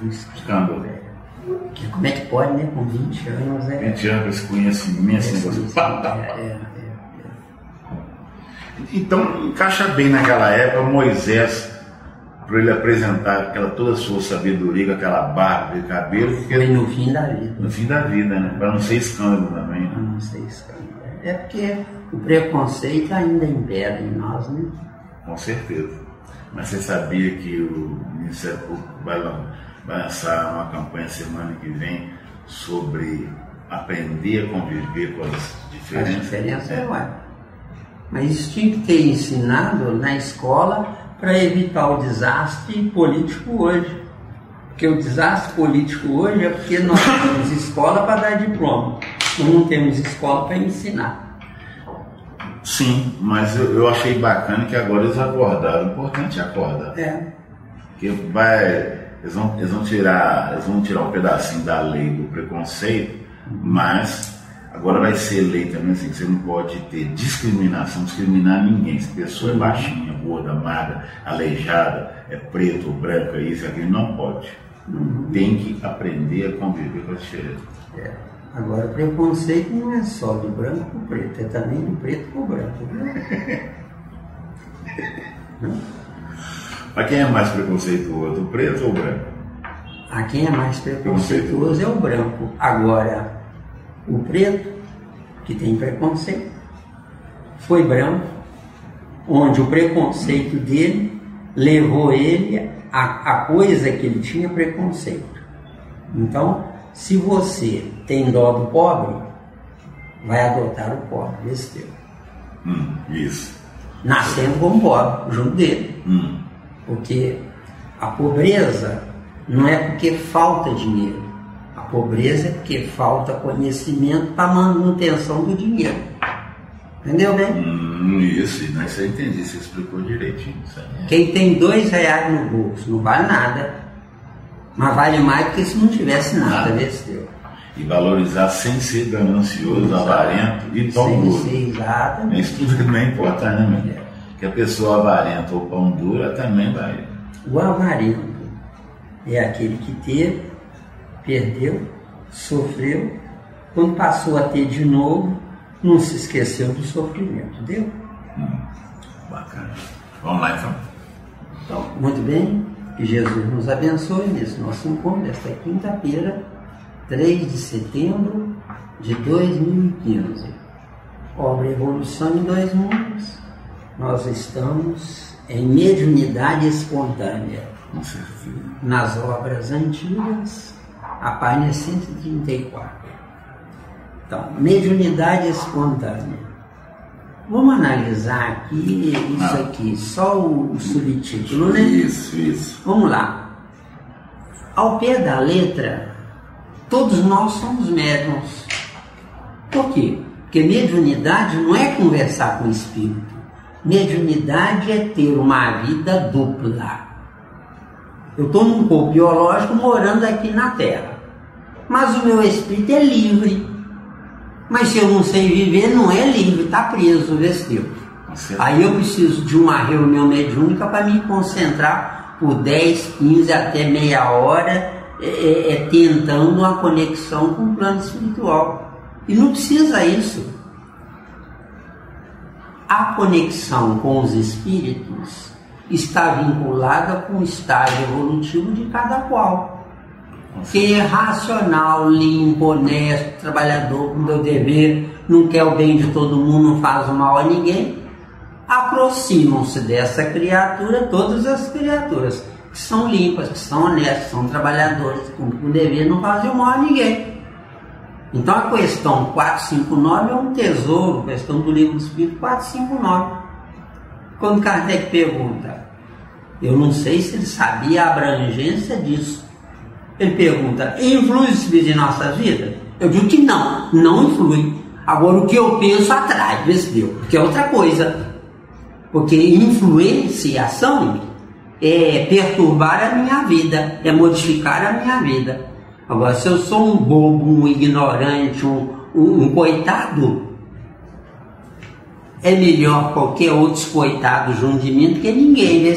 escândalo. Como é que pode, né? Com 20 anos, 20 anos, esse conhecimento, Então, encaixa bem naquela época Moisés, para ele apresentar toda a sua sabedoria, com aquela barba e cabelo. Foi no fim da vida. No fim da vida, né? Para não ser escândalo também. Né? Não ser escândalo. É porque o preconceito ainda impera em nós, né? Com certeza. Mas você sabia que o Ministério Público vai lançar uma campanha semana que vem sobre aprender a conviver com as diferenças? As diferenças, ué. Mas isso tinha que ter ensinado na escola para evitar o desastre político hoje. Porque o desastre político hoje é porque nós temos escola para dar diploma, nós não temos escola para ensinar. Sim, mas eu achei bacana que agora eles acordaram. O importante é acordar. Porque eles vão tirar um pedacinho da lei do preconceito, mas agora vai ser lei também assim, que você não pode ter discriminar ninguém. Se a pessoa é baixinha, gorda, magra, aleijada, é preto ou branco, é isso, aquilo, não pode. Tem que aprender a conviver com as diferenças. Agora, o preconceito não é só do branco para o preto, é também do preto para o branco. Mas quem é mais preconceituoso, o preto ou o branco? Quem é mais preconceituoso é o branco. Agora, o preto, que tem preconceito, foi branco, onde o preconceito dele levou ele a coisa que ele tinha preconceito. Então, se você tem dó do pobre, vai adotar o pobre, desse teu. Isso. Nascendo como pobre, junto dele. Porque a pobreza não é porque falta dinheiro. A pobreza é porque falta conhecimento para a manutenção do dinheiro. Entendeu bem? Isso eu entendi, você explicou direitinho. Quem tem R$2 no bolso não vale nada. Mas vale mais do que se não tivesse nada, teu. E valorizar sem ser ganancioso, avarento e pão duro. Sem ser, exatamente. Isso tudo também é importante, né, meu? Que a pessoa avarenta ou pão duro, ela também vai. O avarento é aquele que teve, perdeu, sofreu, quando passou a ter de novo, não se esqueceu do sofrimento, deu? Bacana. Vamos lá, Então, muito bem. Que Jesus nos abençoe nesse nosso encontro, esta quinta-feira, 3 de setembro de 2015. Obra Evolução em Dois Mundos. Nós estamos em mediunidade espontânea. Nas obras antigas, a página 134. Então, mediunidade espontânea. Vamos analisar aqui isso aqui, só o subtítulo, né? Isso. Vamos lá. Ao pé da letra, todos nós somos médiuns. Por quê? Porque mediunidade não é conversar com o espírito. Mediunidade é ter uma vida dupla. Eu estou num corpo biológico morando aqui na Terra, mas o meu espírito é livre. Mas se eu não sei viver, não é livre, está preso, vestiu. Aí eu preciso de uma reunião mediúnica para me concentrar por 10, 15 até meia hora, tentando uma conexão com o plano espiritual. E não precisa isso. A conexão com os espíritos está vinculada com o estágio evolutivo de cada qual. Quem é racional, limpo, honesto, trabalhador, com meu dever, não quer o bem de todo mundo, não faz o mal a ninguém, aproximam-se dessa criatura todas as criaturas que são limpas, que são honestas, que são trabalhadoras, que cumprem o dever, não fazem o mal a ninguém. Então a questão 459 é um tesouro, a questão do Livro do Espírito 459. Quando Kardec pergunta, eu não sei se ele sabia a abrangência disso. Ele pergunta, influi o espírito em nossa vida? Eu digo que não influi. Agora o que eu penso atrai, que é outra coisa. Porque influenciação é perturbar a minha vida, é modificar a minha vida. Agora, se eu sou um bobo, um ignorante, um coitado, é melhor qualquer outro coitado junto de mim do que ninguém,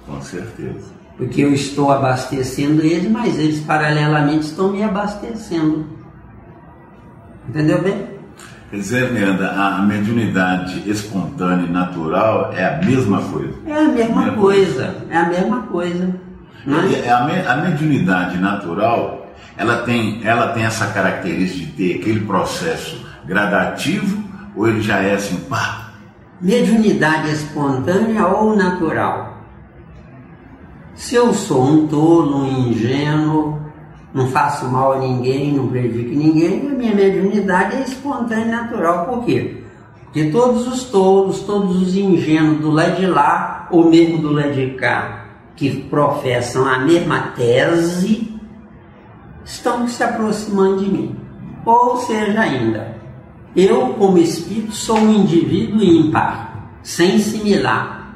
Com certeza. Porque eu estou abastecendo eles, mas eles paralelamente estão me abastecendo. Entendeu bem? Quer dizer, Miranda, a mediunidade espontânea e natural é a mesma coisa? É a mesma coisa, é a mesma coisa. A mediunidade natural, ela tem essa característica de ter aquele processo gradativo, ou ele já é assim, pá? Mediunidade espontânea ou natural? Se eu sou um tolo, um ingênuo, não faço mal a ninguém, não prejudico ninguém, a minha mediunidade é espontânea e natural. Por quê? Porque todos os tolos, todos os ingênuos do lado de lá, ou mesmo do lado de cá, que professam a mesma tese, estão se aproximando de mim. Ou seja ainda, eu como espírito sou um indivíduo ímpar, sem similar.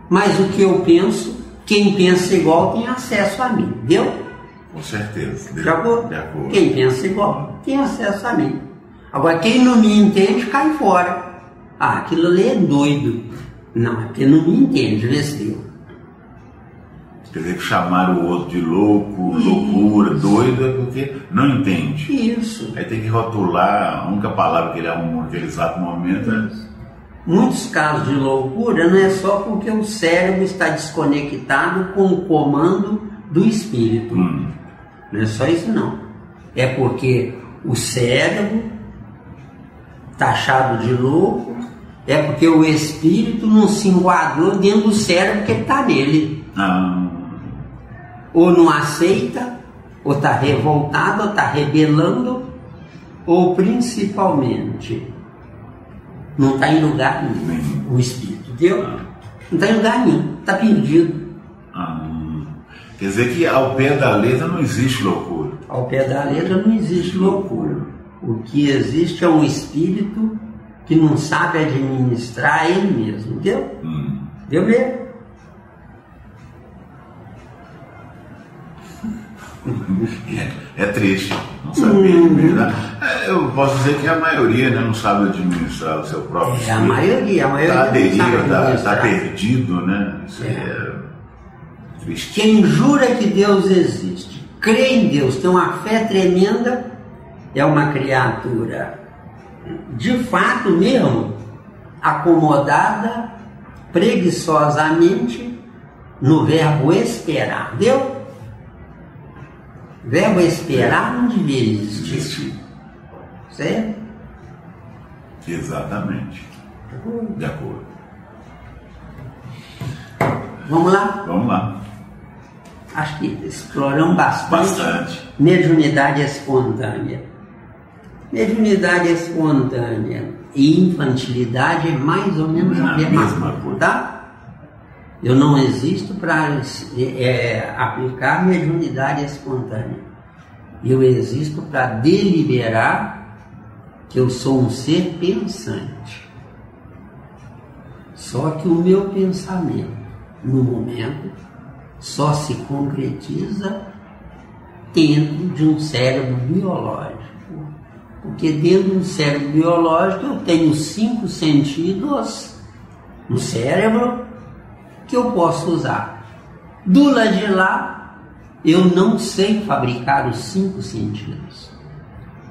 Mas o que eu penso, quem pensa igual tem acesso a mim, viu? Com certeza. De acordo? Quem pensa igual tem acesso a mim. Agora, quem não me entende, cai fora. Ah, aquilo ali é doido. Não, é porque não me entende, vestiu. Quer dizer que chamaram o outro de louco, loucura, doido, é porque não entende. Isso. Aí tem que rotular, a única palavra que ele arrumou naquele exato momento é... Muitos casos de loucura não é só porque o cérebro está desconectado com o comando do espírito. Não é só isso não. É porque o cérebro taxado de louco, é porque o espírito não se enquadrou dentro do cérebro que está nele. Ou não aceita, ou está revoltado, ou está rebelando, ou principalmente não está em lugar nenhum. O espírito, entendeu? Não está em lugar nenhum, está perdido. Quer dizer que ao pé da letra não existe loucura. Ao pé da letra não existe loucura. O que existe é um espírito que não sabe administrar ele mesmo, entendeu? Deu mesmo? É triste, não saber. Eu posso dizer que a maioria, né, não sabe administrar o seu próprio espírito. A maioria está à deriva, está perdido, né? Isso é triste. Quem jura que Deus existe, crê em Deus, tem uma fé tremenda, é uma criatura de fato mesmo acomodada preguiçosamente no verbo esperar. Deu? O verbo esperar não devia existir. Certo? Exatamente. De acordo. Vamos lá? Vamos lá. Acho que exploramos bastante. Mediunidade espontânea. Mediunidade espontânea e infantilidade é mais ou menos a mesma coisa, tá? Eu não existo para aplicar mediunidade espontânea. Eu existo para deliberar que eu sou um ser pensante. Só que o meu pensamento, no momento, só se concretiza dentro de um cérebro biológico. Porque dentro de um cérebro biológico eu tenho 5 sentidos no cérebro que eu posso usar. Do lado de lá, eu não sei fabricar os 5 sentidos.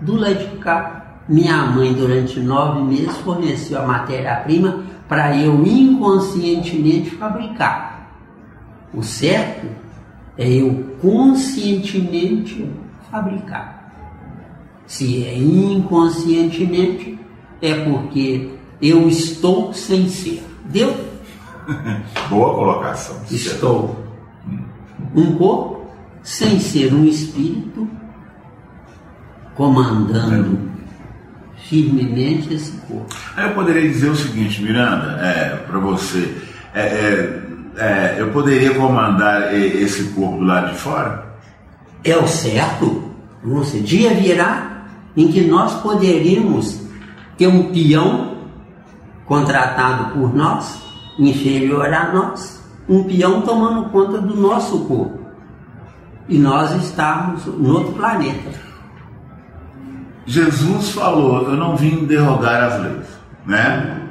Do lado de cá, minha mãe durante 9 meses forneceu a matéria-prima para eu inconscientemente fabricar. O certo é eu conscientemente fabricar. Se é inconscientemente, é porque eu estou sem ser. Deu? Boa colocação. Estou um corpo sem ser um espírito comandando firmemente esse corpo. Aí eu poderia dizer o seguinte, Miranda, para você, eu poderia comandar esse corpo do lado de fora? É o certo. Esse dia virá em que nós poderíamos ter um peão contratado por nós, inferior a nós, um peão tomando conta do nosso corpo, e nós estamos no outro planeta. Jesus falou, eu não vim derrogar as leis, né?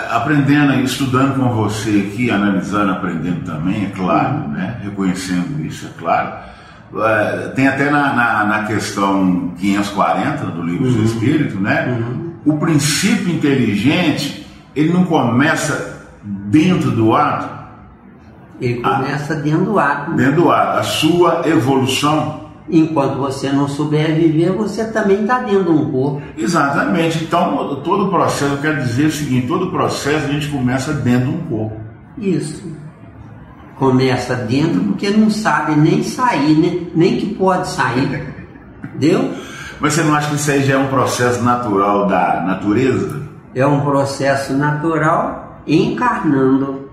aprendendo, estudando com você aqui, analisando, aprendendo também, é claro, né? Reconhecendo isso, é claro. Tem até na questão 540 do Livro do Espírito, né? O princípio inteligente, ele não começa dentro do ato. Ele começa dentro do ato. Dentro do ato. A sua evolução. Enquanto você não souber viver, você também está dentro de um corpo. Exatamente. Então, todo o processo, eu quero dizer o seguinte, todo o processo a gente começa dentro de um corpo. Isso. Começa dentro porque não sabe nem sair, nem que pode sair. Entendeu? Mas você não acha que isso aí já é um processo natural da natureza? É um processo natural encarnando.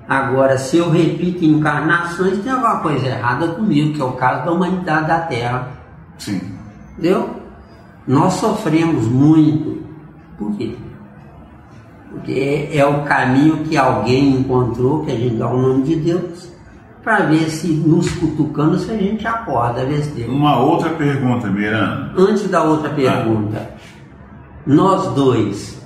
Agora, se eu repito encarnações, tem alguma coisa errada comigo, que é o caso da humanidade da Terra. Sim. Entendeu? Nós sofremos muito. Por quê? Porque é o caminho que alguém encontrou, que a gente dá o nome de Deus, para ver se nos cutucando, se a gente acorda, ver se Deus. Uma outra pergunta, Miranda. Antes da outra pergunta, nós dois,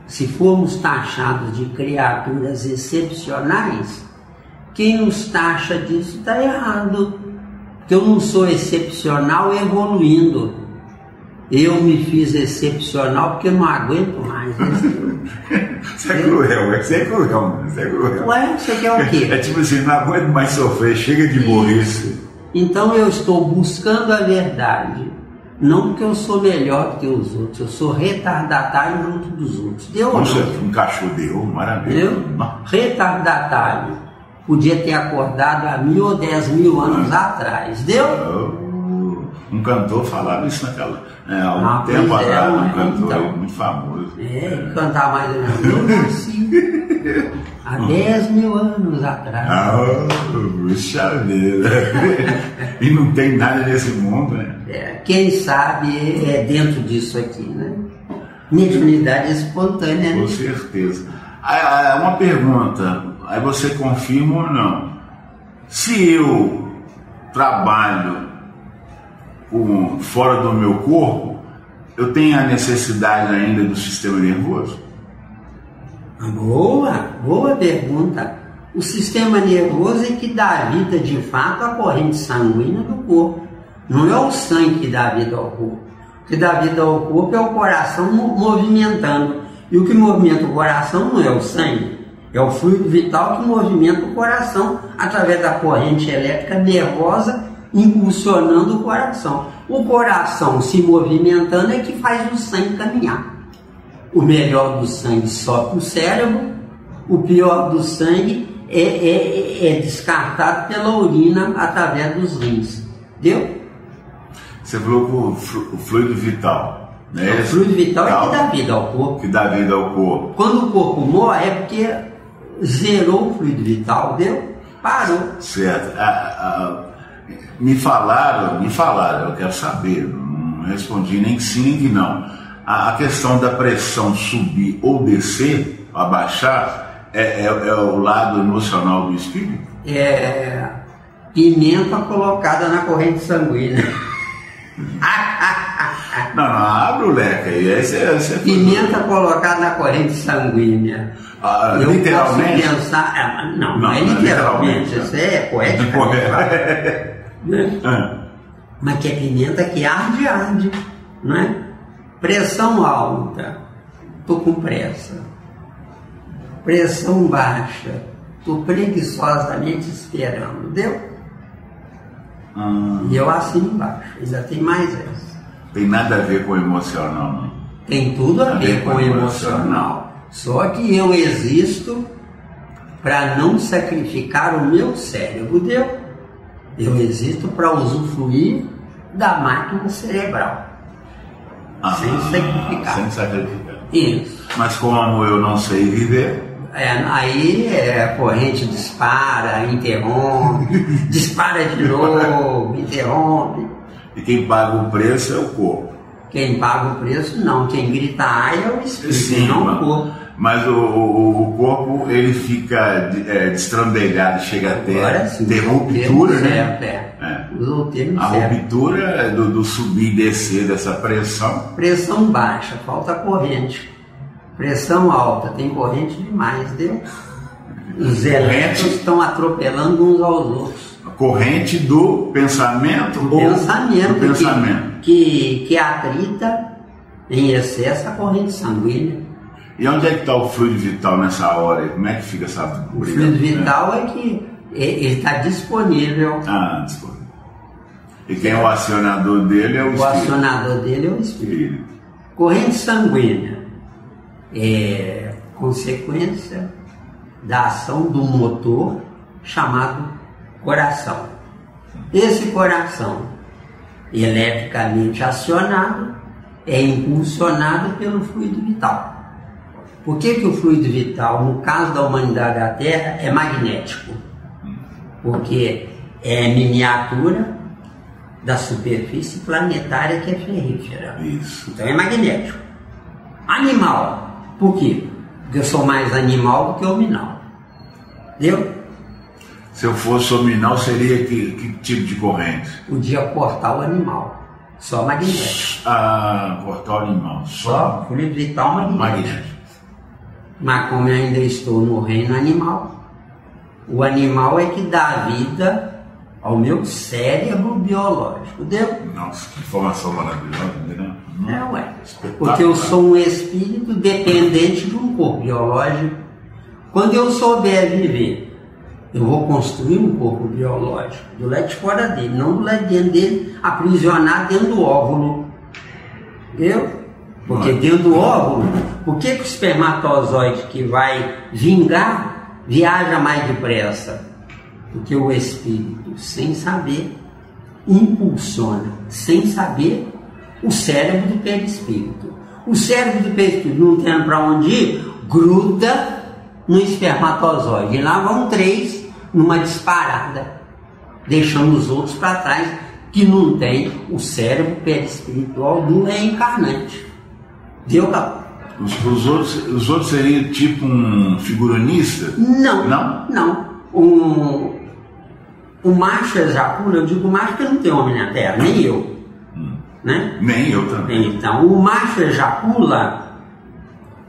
se formos taxados de criaturas excepcionais, quem nos taxa disso está errado. Porque eu não sou excepcional evoluindo. Eu me fiz excepcional porque eu não aguento mais. Você é cruel, você é cruel, você é cruel. Ué, você quer o quê? É tipo assim, não aguento mais sofrer, chega de burrice. Então eu estou buscando a verdade. Não porque eu sou melhor que os outros, eu sou retardatário junto dos outros. Deu ou não? Encaixou, deu, maravilha. Deu? Retardatário. Podia ter acordado há 1000 ou 10.000 anos atrás. Deu? Um cantor falava isso algum tempo atrás, um cantor então, muito famoso. Cantar mais ou menos. Eu nasci há 10.000 anos atrás. Puxa vida. E não tem nada nesse mundo, né? Quem sabe é dentro disso aqui, né? Mediunidade espontânea, né? Com certeza. Uma pergunta, aí você confirma ou não? Se eu trabalho fora do meu corpo, eu tenho a necessidade ainda do sistema nervoso? Boa pergunta. O sistema nervoso é que dá vida de fato à corrente sanguínea do corpo. Não é o sangue que dá vida ao corpo. O que dá vida ao corpo é o coração movimentando. E o que movimenta o coração não é o sangue, é o fluido vital que movimenta o coração através da corrente elétrica nervosa impulsionando o coração. O coração se movimentando é que faz o sangue caminhar. O melhor do sangue sobe para o cérebro, o pior do sangue é descartado pela urina através dos rins. Entendeu? Você falou com o fluido vital, né? O fluido vital é que dá vida ao corpo. Que dá vida ao corpo. Quando o corpo morre é porque zerou o fluido vital, deu? Parou. Certo. Me falaram, eu quero saber, não respondi nem que sim nem que não. A questão da pressão subir ou descer, abaixar, é o lado emocional do espírito? É pimenta colocada na corrente sanguínea. Não, abre o leque aí. Pimenta colocada na corrente sanguínea. Eu literalmente? posso pensar. Não é literalmente, isso é poético. Mas que é pimenta que arde, não é? Pressão alta, tô com pressa. Pressão baixa, tô preguiçosamente esperando, deu? E eu assino embaixo, ainda tem mais essa. Tem nada a ver com o emocional, não? Tem tudo a ver com o emocional. Só que eu existo para não sacrificar o meu cérebro, deu? Eu existo para usufruir da máquina cerebral. Sem sacrificar. Sem sacrificar. Isso. Mas como eu não sei viver... Aí a corrente dispara, interrompe, dispara de novo, interrompe. E quem paga o preço é o corpo. Quem paga o preço não, quem grita ai é o espírito, não o corpo. Mas o corpo ele fica destrambelhado, chega até ter ruptura, né? A ruptura do subir e descer dessa pressão. Pressão baixa, falta corrente. Pressão alta, tem corrente demais, entendeu? Os elétrons estão atropelando uns aos outros. A corrente do pensamento do ou pensamento, do pensamento? Que atrita em excesso a corrente sanguínea. E onde é que está o fluido vital nessa hora? Como é que fica essa briga? O fluido vital é que ele está disponível. Ah, disponível. E quem é o acionador dele é o espírito. O acionador dele é o espírito. Corrente sanguínea é consequência da ação do motor chamado coração. Esse coração, eletricamente acionado, é impulsionado pelo fluido vital. Por que o fluido vital, no caso da humanidade da Terra, é magnético? Porque é miniatura da superfície planetária que é ferrífera. Isso. Então é magnético. Animal. Por quê? Porque eu sou mais animal do que hominal. Entendeu? Se eu fosse hominal, seria que tipo de corrente? Podia cortar o animal. Só magnético. Ah, cortar o animal. Só fluido vital magnético. Mas como eu ainda estou no reino animal, o animal é que dá vida ao meu cérebro biológico, entendeu? Nossa, que informação maravilhosa, entendeu? Porque eu sou um espírito dependente de um corpo biológico. Quando eu souber viver, eu vou construir um corpo biológico do lado de fora dele, não do lado de dentro dele, aprisionado dentro do óvulo. Entendeu? Porque dentro do óvulo, por que o espermatozoide que vai vingar viaja mais depressa? Porque o espírito, sem saber, impulsiona, sem saber, o cérebro do perispírito. O cérebro do perispírito, não tem para onde ir, gruda no espermatozoide. E lá vão 3 numa disparada, deixando os outros para trás, que não tem o cérebro perispiritual do reencarnante. Deu, Capô? Os outros seriam tipo um figurinista? Não. Não? Não. O macho ejacula, eu digo macho porque não tem homem na Terra, nem eu. Né? Nem eu também. Então, o macho ejacula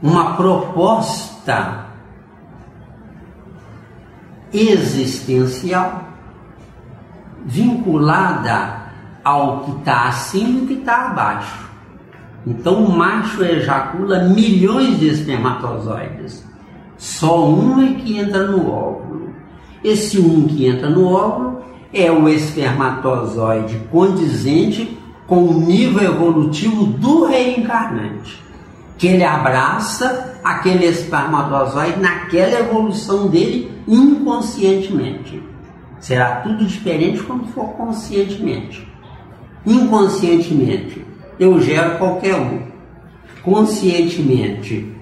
uma proposta existencial vinculada ao que está acima e o que está abaixo. Então, o macho ejacula milhões de espermatozoides. Só um é que entra no óvulo. Esse um que entra no óvulo é o espermatozoide condizente com o nível evolutivo do reencarnante, que ele abraça aquele espermatozoide naquela evolução dele inconscientemente. Será tudo diferente quando for conscientemente. Inconscientemente, eu gero qualquer um. Conscientemente,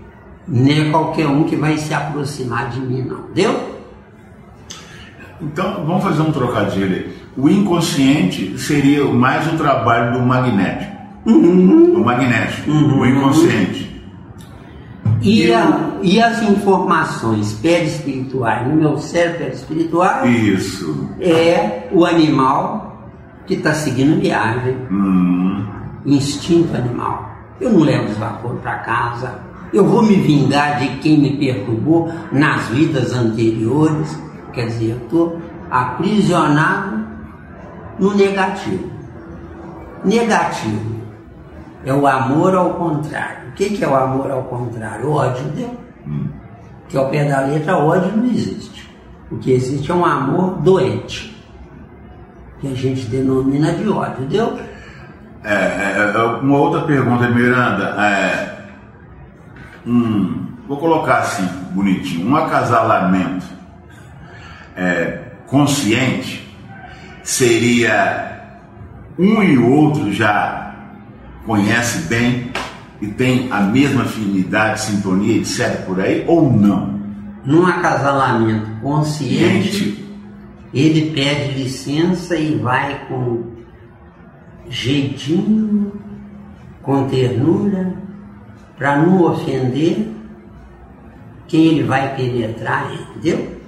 não é qualquer um que vai se aproximar de mim, não. Deu? Então, vamos fazer um trocadilho aí. O inconsciente seria mais o trabalho do magnético. O magnético, o inconsciente. E as informações perispirituais no meu cérebro perispiritual? Isso. É o animal que está seguindo viagem. Instinto animal. Eu não levo os vapores para casa. Eu vou me vingar de quem me perturbou nas vidas anteriores. Quer dizer, eu estou aprisionado no negativo. Negativo é o amor ao contrário. O que é o amor ao contrário? O ódio, entendeu? Que ao pé da letra, ódio não existe. O que existe é um amor doente, que a gente denomina de ódio, entendeu? Uma outra pergunta, Miranda. Vou colocar assim, bonitinho. Um acasalamento consciente seria um e o outro já conhece bem e tem a mesma afinidade, sintonia, etc. por aí, ou não? Num acasalamento consciente, ele pede licença e vai com jeitinho, com ternura, para não ofender quem ele vai penetrar, entendeu?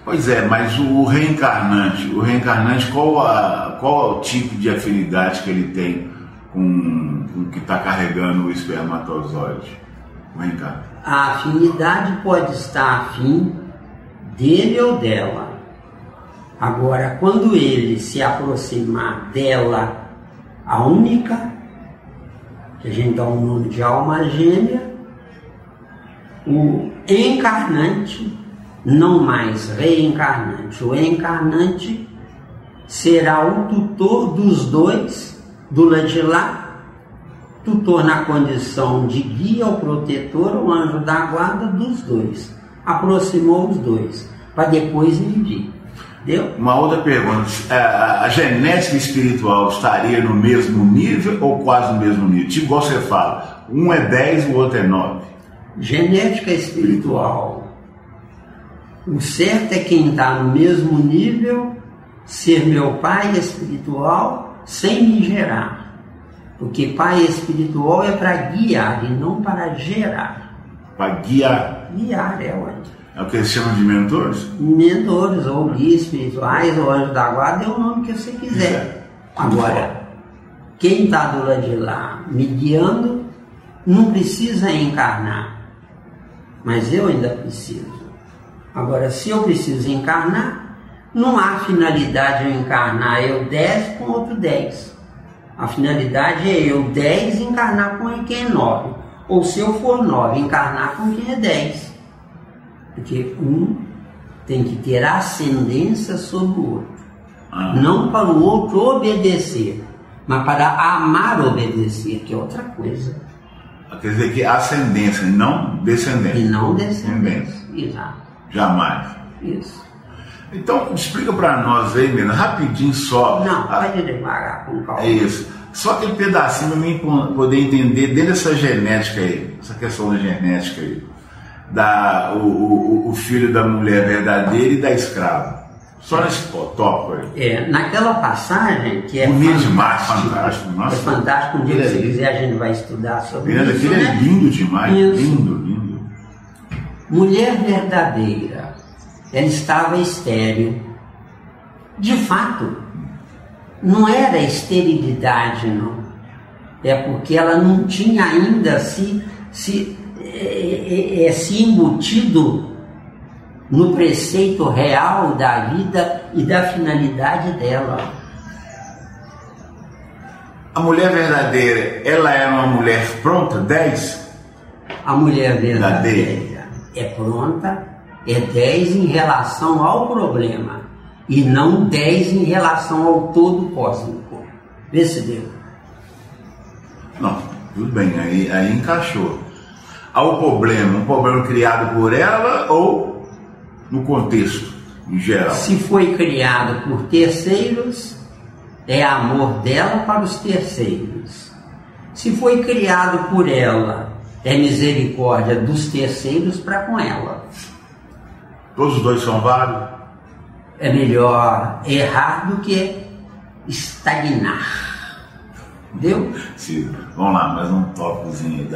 Pois é, mas o reencarnante, qual é o tipo de afinidade que ele tem com o que está carregando o espermatozoide? Vem cá. A afinidade pode estar afim dele ou dela. Agora, quando ele se aproximar dela, a única, que a gente dá o nome de alma gêmea, o encarnante, não mais reencarnante, o encarnante será o tutor dos dois, do lado de lá, tutor na condição de guia ou protetor, ou anjo da guarda dos dois. Aproximou os dois, para depois ele vir. Entendeu? Uma outra pergunta, a genética espiritual estaria no mesmo nível ou quase no mesmo nível? Tipo igual você fala, um é 10, o outro é 9. Genética espiritual. O certo é quem está no mesmo nível ser meu pai espiritual sem me gerar. Porque pai espiritual é para guiar e não para gerar. Para guiar? Guiar é onde? É o que eles chamam de mentores? Mentores, ou guias espirituais, ou anjo da guarda, é o nome que você quiser. Agora, quem está do lado de lá me guiando não precisa encarnar. Mas eu ainda preciso. Agora, se eu preciso encarnar, não há finalidade eu encarnar eu 10 com outro 10. A finalidade é eu 10 encarnar com quem é 9. Ou se eu for 9, encarnar com quem é 10. Porque um tem que ter ascendência sobre o outro. Não para o outro obedecer, mas para amar obedecer, que é outra coisa. Quer dizer que ascendência, não descendência. E não descendência. Exato. Jamais. Isso. Então, explica para nós aí, Mena, rapidinho só. Não, pode devagar, com calma. É isso. Só aquele pedacinho para mim poder entender dentro dessa genética aí, essa questão da genética aí. O filho da mulher verdadeira e da escrava. Só nesse tópico aí. Naquela passagem que é bonito demais, fantástico. Nossa. É fantástico. Um dia, se quiser, a gente vai estudar sobre isso. Aquilo é lindo demais. Isso. Lindo. Mulher verdadeira. Ela estava estéril. De fato, não era esterilidade, não. É porque ela não tinha ainda se embutido no preceito real da vida e da finalidade dela. A mulher verdadeira, ela é uma mulher pronta, 10? A mulher verdadeira é pronta, é 10 em relação ao problema e não 10 em relação ao todo cósmico. Vê se deu. Não, tudo bem, aí encaixou. Há um problema criado por ela ou no contexto em geral? Se foi criado por terceiros, é amor dela para os terceiros. Se foi criado por ela, é misericórdia dos terceiros para com ela. Todos os dois são válidos? É melhor errar do que estagnar. Entendeu? Sim. Vamos lá, mais um tópicozinho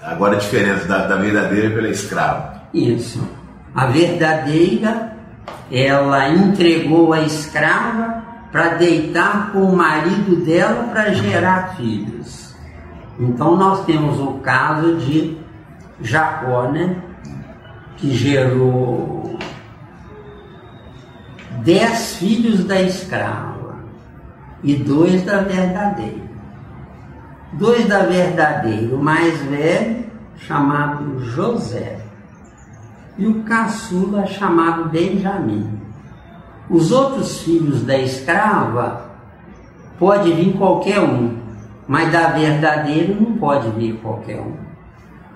agora a diferença da verdadeira pela escrava. Isso. A verdadeira, ela entregou a escrava para deitar com o marido dela para gerar filhos. Então nós temos o caso de Jacó, né? Que gerou 10 filhos da escrava e 2 da verdadeira. 2 da verdadeira, o mais velho, chamado José, e o caçula, chamado Benjamim. Os outros filhos da escrava pode vir qualquer um, mas da verdadeira não pode vir qualquer um.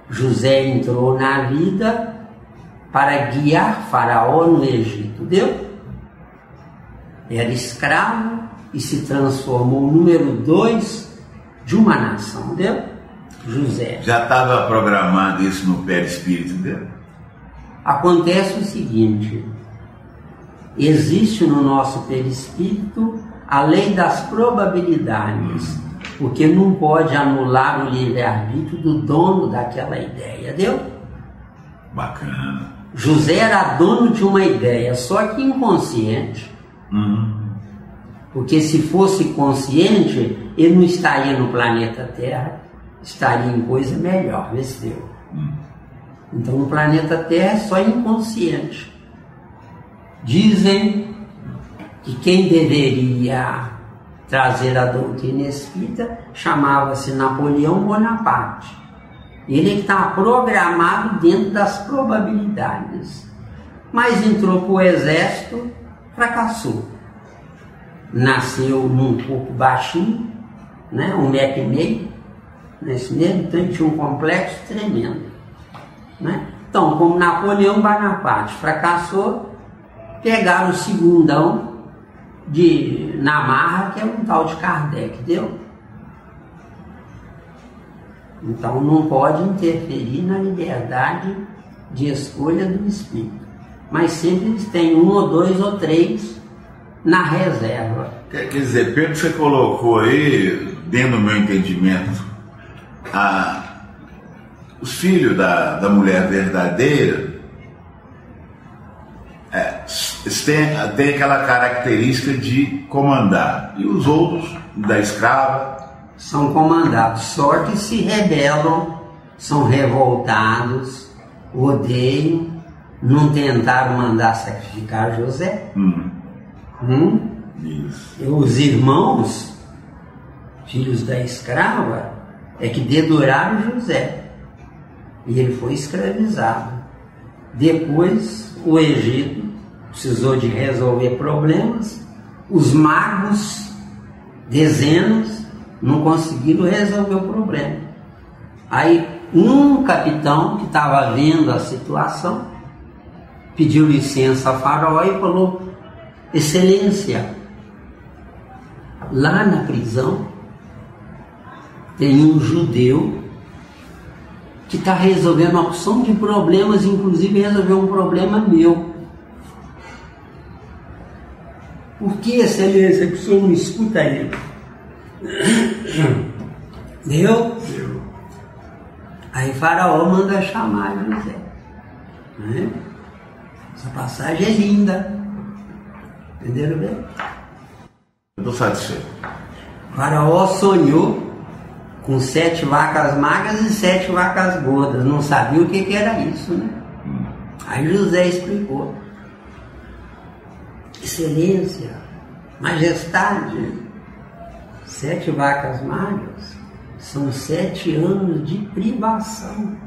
José entrou na vida para guiar Faraó no Egito, deu? Era escravo e se transformou no número 2 de uma nação, deu? José. Já estava programado isso no perispírito dele? Acontece o seguinte: existe no nosso perispírito a lei das probabilidades, porque não pode anular o livre-arbítrio do dono daquela ideia, deu? Bacana. José era dono de uma ideia, só que inconsciente. Porque se fosse consciente, ele não estaria no planeta Terra, estaria em coisa melhor, vê se deu. Então no planeta Terra é só inconsciente. Dizem que quem deveria trazer a doutrina espírita chamava-se Napoleão Bonaparte. Ele está programado dentro das probabilidades. Mas entrou para o exército, fracassou. Nasceu num corpo baixinho, né, 1,5 metro, nesse mesmo, então ele tinha um complexo tremendo. Né? Então, como Napoleão Bonaparte fracassou, pegaram o segundão na marra, que é um tal de Kardec, deu? Então não pode interferir na liberdade de escolha do espírito. Mas sempre eles têm 1 ou 2 ou 3 na reserva. Quer dizer, pelo que você colocou aí, dentro do meu entendimento, os filhos da mulher verdadeira têm aquela característica de comandar, e os outros da escrava são comandados, só que se rebelam, são revoltados, odeiam, não tentaram mandar sacrificar José. Isso. Os irmãos, filhos da escrava, é que deduraram José, e ele foi escravizado. Depois o Egito precisou de resolver problemas, os magos, dezenas, não conseguiram resolver o problema. Aí um capitão que estava vendo a situação pediu licença a Faraó e falou: Excelência, lá na prisão tem um judeu que está resolvendo uma opção de problemas, inclusive resolveu um problema meu. Por que, Excelência, que o senhor não escuta ele? Deu? Deu. Aí Faraó manda chamar José. Né? Essa passagem é linda. Entenderam bem? Eu estou satisfeito. Faraó sonhou com 7 vacas magras e 7 vacas gordas. Não sabia o que era isso, né? Aí José explicou: Excelência, Majestade, 7 vacas magras são 7 anos de privação.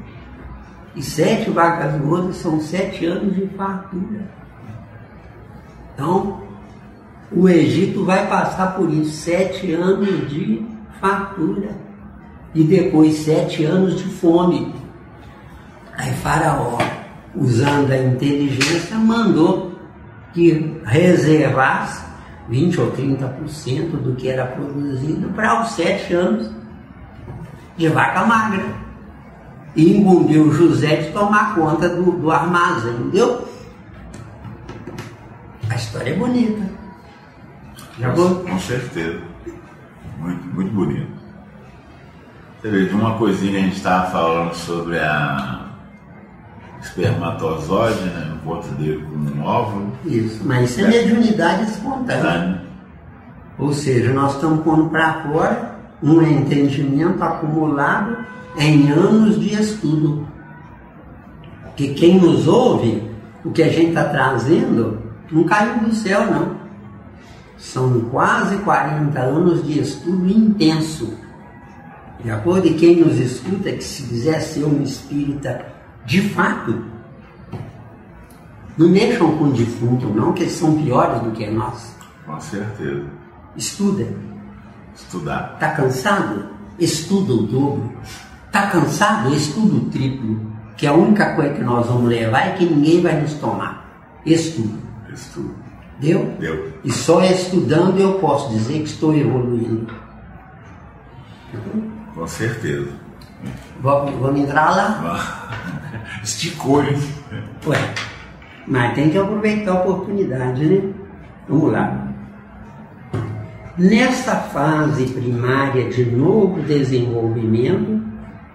E 7 vacas gordas são 7 anos de fartura. Então, o Egito vai passar por isso, 7 anos de fartura. E depois 7 anos de fome. Aí Faraó, usando a inteligência, mandou que reservasse 20 ou 30% do que era produzido para os 7 anos de vaca magra. E incumbiu José de tomar conta do armazém, entendeu? A história é bonita. Já vou? Com certeza. Muito, muito bonito. Você vê, de uma coisinha que a gente estava falando sobre a espermatozoide, né, no ponto dele como um óvulo. Isso, mas isso é mediunidade espontânea. Ou seja, nós estamos pondo para fora um entendimento acumulado em anos de estudo. Porque quem nos ouve, o que a gente está trazendo, não caiu do céu, não. São quase 40 anos de estudo intenso. De acordo com quem nos escuta, que se quiser ser um espírita de fato, não mexam com o defunto, não, que eles são piores do que nós. Com certeza. Estuda. Estudar. Está cansado? Estuda o dobro. Está cansado? Estuda o triplo. Que a única coisa que nós vamos levar é que ninguém vai nos tomar. Estudo. Estudo. Deu? Deu. E só estudando eu posso dizer que estou evoluindo. Com certeza. Vamos entrar lá? Esticou, hein? Ué, mas tem que aproveitar a oportunidade, né? Vamos lá. Nesta fase primária de novo desenvolvimento,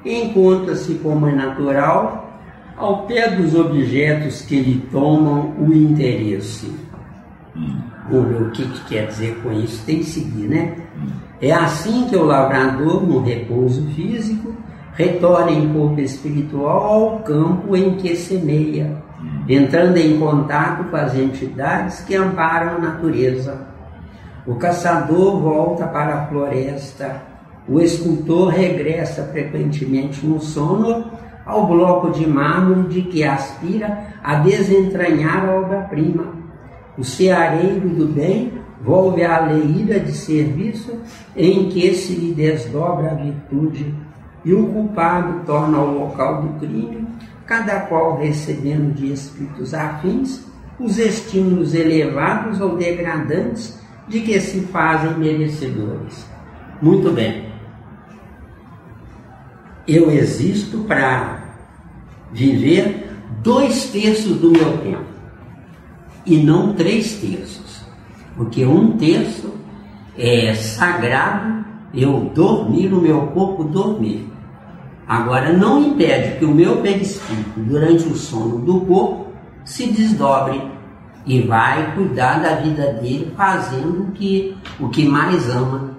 encontra-se, como é natural, ao pé dos objetos que lhe tomam o interesse. Vamos ver o que quer dizer com isso, tem que seguir, né? É assim que o lavrador, no repouso físico, retorna em corpo espiritual ao campo em que semeia, entrando em contato com as entidades que amparam a natureza. O caçador volta para a floresta, o escultor regressa frequentemente no sono ao bloco de mármore de que aspira a desentranhar a obra-prima. O ceareiro do bem volve à leíra de serviço em que se lhe desdobra a virtude, e o culpado torna ao local do crime, cada qual recebendo de espíritos afins os estímulos elevados ou degradantes de que se fazem merecedores. Muito bem. Eu existo para viver 2/3 do meu tempo e não 3/3, porque 1/3 é sagrado eu dormir, o meu corpo dormir. Agora, não impede que o meu perispírito, durante o sono do corpo, se desdobre e vai cuidar da vida dele, fazendo o que mais ama.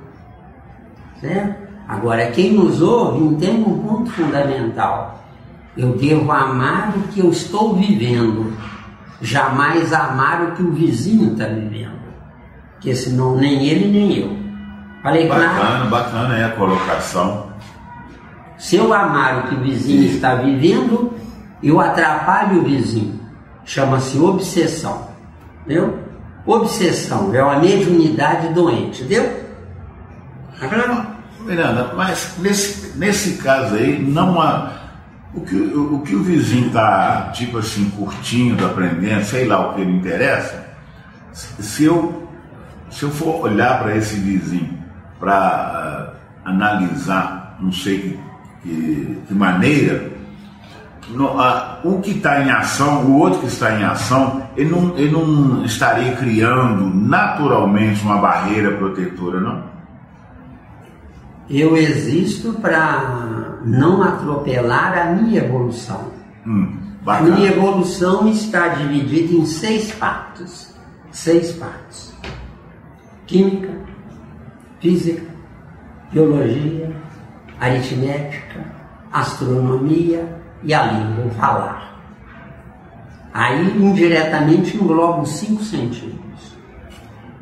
Certo? Agora, quem nos ouve entende um ponto fundamental. Eu devo amar o que eu estou vivendo, jamais amar o que o vizinho está vivendo, porque senão nem ele nem eu. Falei claro? Bacana é a colocação. Se eu amar o que o vizinho está vivendo, eu atrapalho o vizinho. Chama-se obsessão. Entendeu? Obsessão é uma mediunidade doente, entendeu? Miranda, mas nesse caso aí, não há. O que o vizinho está, tipo assim, curtindo, aprendendo, sei lá o que lhe interessa, se eu for olhar para esse vizinho, para analisar, não sei que maneira, o que está em ação, o outro que está em ação, ele não estaria criando naturalmente uma barreira protetora, não? Eu existo para não atropelar a minha evolução. A minha evolução está dividida em 6 partes. 6 partes. Química, física, biologia, aritmética, astronomia e a língua, o falar. Aí, indiretamente, engloba os 5 sentidos.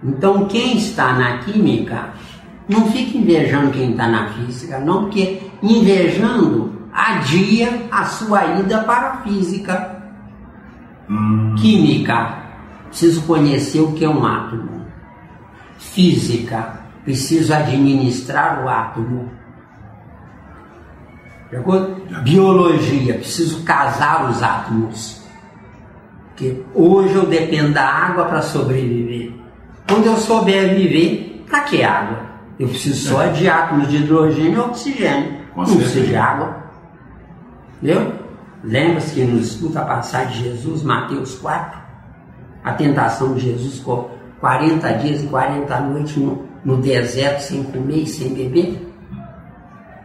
Então, quem está na química, não fique invejando quem está na física, não, porque invejando adia a sua ida para a física. Química, preciso conhecer o que é um átomo. Física, preciso administrar o átomo. Biologia, preciso casar os átomos. Porque hoje eu dependo da água para sobreviver. Quando eu souber viver, para que água? Eu preciso só de átomos de hidrogênio e oxigênio. Não preciso de água. Entendeu? Lembra-se que nos estuda a passagem de Jesus, Mateus 4? A tentação de Jesus ficou 40 dias e 40 noites no deserto, sem comer e sem beber.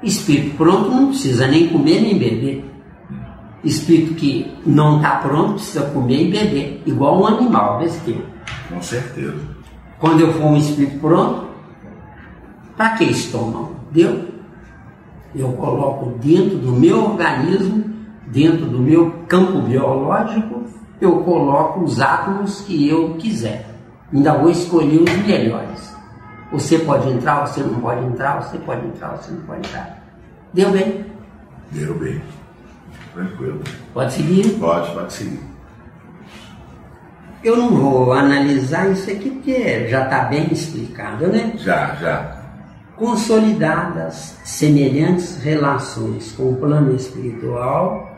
Espírito pronto não precisa nem comer nem beber. Espírito que não está pronto precisa comer e beber. Igual um animal, besteira. Com certeza. Quando eu for um espírito pronto, para que estômago? Deu? Eu coloco dentro do meu organismo, dentro do meu campo biológico, eu coloco os átomos que eu quiser. Ainda vou escolher os melhores. Você pode entrar, você não pode entrar, você pode entrar, você não pode entrar. Deu bem? Deu bem. Tranquilo. Pode seguir? Pode seguir. Eu não vou analisar isso aqui porque já está bem explicado, né? Já. Consolidadas semelhantes relações com o plano espiritual,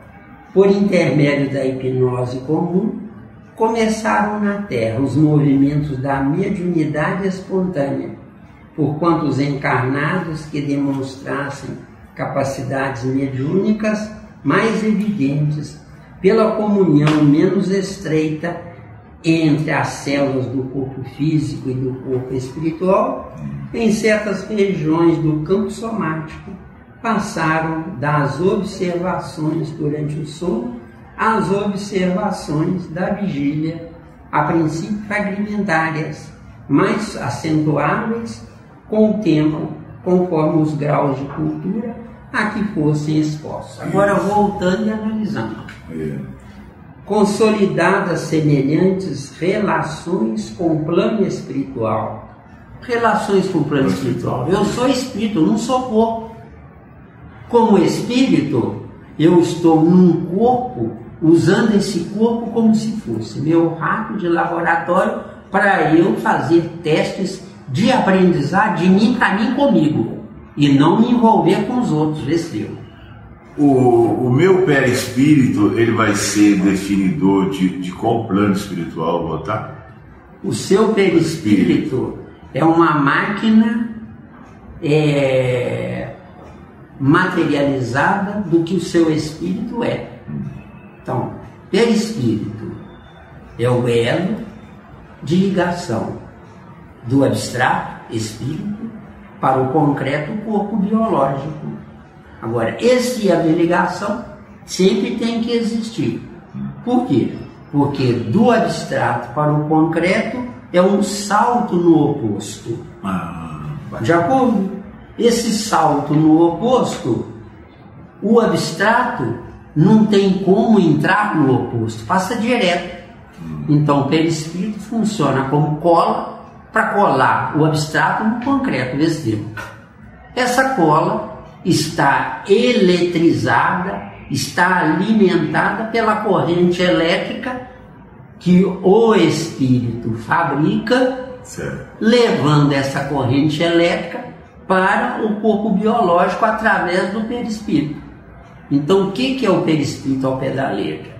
por intermédio da hipnose comum, começaram na Terra os movimentos da mediunidade espontânea, porquanto os encarnados que demonstrassem capacidades mediúnicas mais evidentes, pela comunhão menos estreita entre as células do corpo físico e do corpo espiritual, em certas regiões do campo somático, passaram das observações durante o sono às observações da vigília, a princípio fragmentárias, mais acentuáveis com o tempo, conforme os graus de cultura a que fossem expostos. Agora, voltando e analisando. Consolidadas semelhantes relações com o plano espiritual. Relações com o plano espiritual. Eu sou espírito, eu não sou corpo. Como espírito, eu estou num corpo, usando esse corpo como se fosse meu rato de laboratório para eu fazer testes de aprendizado de mim para mim comigo e não me envolver com os outros. O meu perispírito, ele vai ser definidor de qual plano espiritual vou estar? O seu perispírito é uma máquina materializada do que o seu espírito é. Então, perispírito é o elo de ligação do abstrato, espírito, para o concreto, corpo biológico. Agora, esse elo de ligação sempre tem que existir. Por quê? Porque do abstrato para o concreto é um salto no oposto. De acordo? Esse salto no oposto, o abstrato não tem como entrar no oposto, passa direto. Então, o perispírito funciona como cola para colar o abstrato no concreto, Essa cola está eletrizada, está alimentada pela corrente elétrica que o espírito fabrica, levando essa corrente elétrica para o corpo biológico através do perispírito. Então, o que é o perispírito ao pé da letra?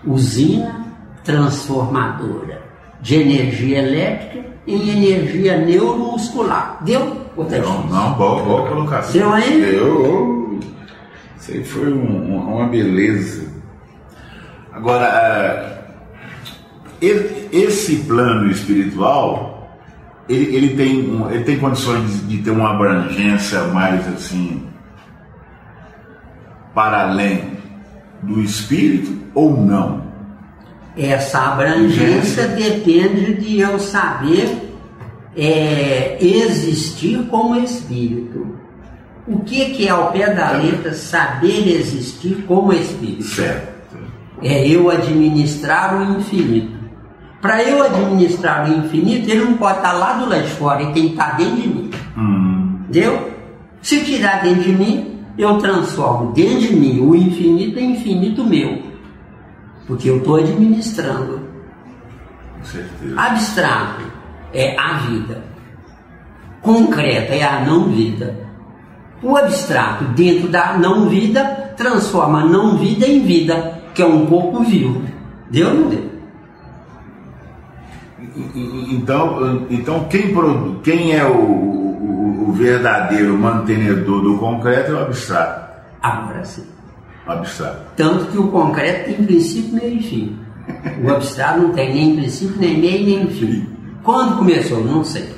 Usina transformadora de energia elétrica em energia neuromuscular. Deu? Não, boa colocação. Deu aí? Deu. Isso aí foi uma beleza. Agora, esse plano espiritual, ele tem condições de ter uma abrangência mais assim, para além do espírito ou não? Essa abrangência depende de eu saber existir como espírito. O que é ao pé da letra saber existir como espírito? Certo. É eu administrar o infinito. Para eu administrar o infinito, ele não pode estar lá do lado de fora, ele tem que estar dentro de mim. Entendeu? Se tirar dentro de mim, eu transformo dentro de mim o infinito em infinito meu. Porque eu estou administrando. Com certeza. Abstrato é a vida. Concreta é a não-vida. O abstrato, dentro da não-vida, transforma a não-vida em vida, que é um corpo vivo. Deu ou não deu? Então quem é o verdadeiro mantenedor do concreto é o abstrato. Agora sim. O abstrato. Tanto que o concreto tem princípio, meio e fim. O abstrato não tem nem princípio, nem meio, nem fim. Quando começou? Não sei.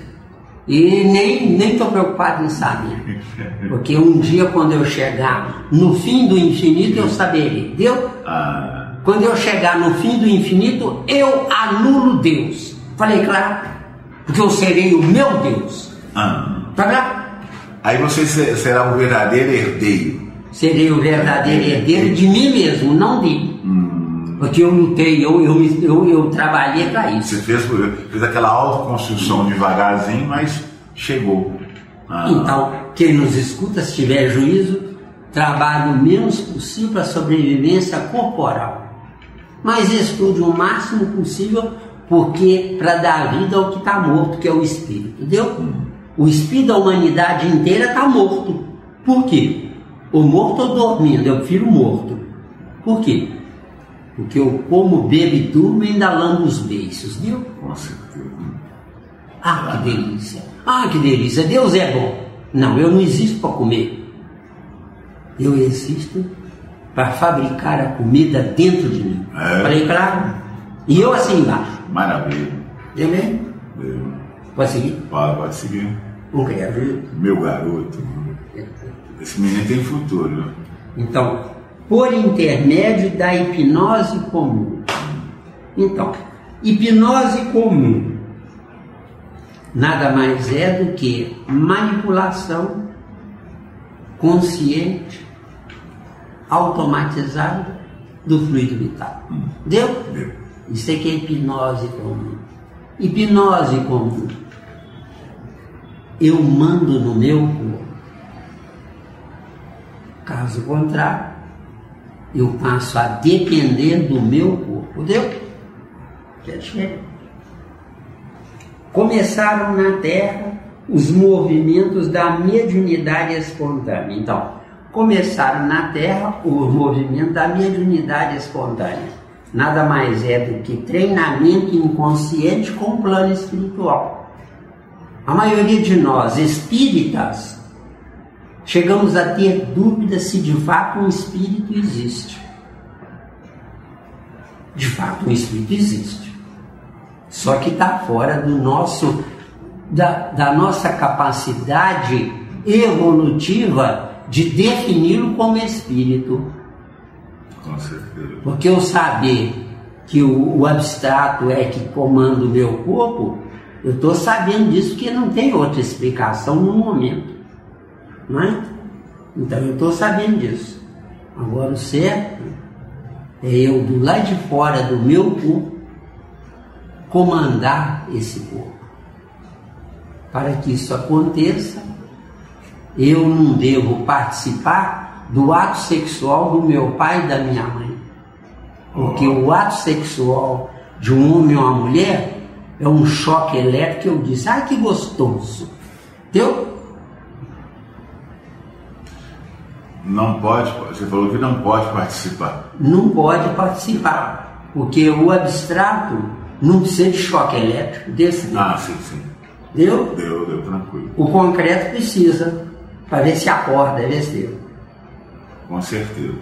E nem estou preocupado em saber. Porque um dia, quando eu chegar no fim do infinito, eu saberei. Deu? Quando eu chegar no fim do infinito, eu anulo Deus. Falei claro? Porque eu serei o meu Deus. Tá claro? Aí você será o verdadeiro herdeiro. Serei o verdadeiro herdeiro de mim mesmo, não dele. Porque eu lutei, eu trabalhei para isso. Você fez aquela autoconstrução devagarzinho, mas chegou. Então, quem nos escuta, se tiver juízo, trabalhe o menos possível para a sobrevivência corporal. Mas estude o máximo possível, porque para dar vida ao que está morto, que é o espírito. Entendeu? O espírito da humanidade inteira está morto. Por quê? O morto ou dormindo, eu prefiro morto. Por quê? Porque eu como, bebo e durmo e ainda lambo os beiços, viu? Com certeza. Que delícia. Que delícia. Deus é bom. Não, eu não existo para comer. Eu existo para fabricar a comida dentro de mim. Falei claro? E eu assim embaixo. Maravilha. Deu bem? Deu. Pode seguir? Pode seguir. Não quer ver? Meu garoto. Esse menino tem futuro, né? Então, por intermédio da hipnose comum. Então, hipnose comum nada mais é do que manipulação consciente, automatizada do fluido vital. Deu? Deu. Isso aqui é hipnose comum. Hipnose comum. Eu mando no meu corpo. Caso contrário, eu passo a depender do meu corpo. Deu? Começaram na Terra os movimentos da mediunidade espontânea. Então, começaram na Terra o movimento da mediunidade espontânea. Nada mais é do que treinamento inconsciente com o plano espiritual. A maioria de nós, espíritas, chegamos a ter dúvidas se de fato um espírito existe. De fato um espírito existe. Só que está fora do nosso, da nossa capacidade evolutiva de defini-lo como espírito. Com certeza. Porque eu saber que o abstrato é que comanda o meu corpo, eu estou sabendo disso porque não tem outra explicação no momento. Não é? Então eu estou sabendo disso. Agora o certo é eu, do lado de fora do meu corpo, comandar esse corpo. Para que isso aconteça, eu não devo participar do ato sexual do meu pai e da minha mãe. Porque o ato sexual de um homem ou uma mulher é um choque elétrico que eu disse, ai que gostoso. Entendeu? Não pode, você falou que não pode participar. Não pode participar, porque o abstrato não precisa de choque elétrico desse. Ah, sim, sim. Deu? Deu, tranquilo. O concreto precisa, para ver se acorda, é besteira. Com certeza.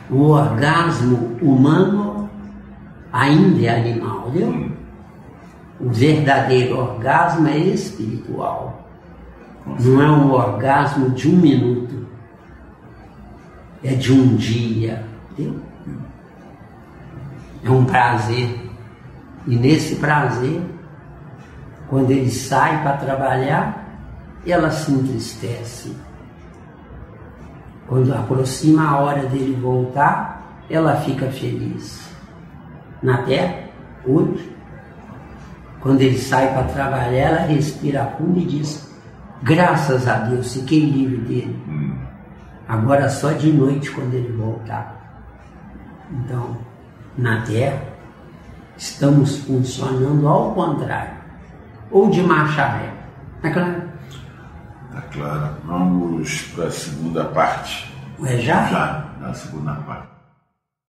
O orgasmo humano ainda é animal, viu? O verdadeiro orgasmo é espiritual. Não é um orgasmo de 1 minuto. É de um dia. Entendeu? É um prazer. E nesse prazer, quando ele sai para trabalhar, ela se entristece. Quando aproxima a hora dele voltar, ela fica feliz. Na Terra, hoje, quando ele sai para trabalhar, ela respira fundo e diz, graças a Deus, fiquei livre dele. Agora só de noite quando ele voltar. Então, na Terra, estamos funcionando ao contrário. Ou de marcha ré. Tá claro? Tá claro. Vamos para a segunda parte. É já? Já, na segunda parte.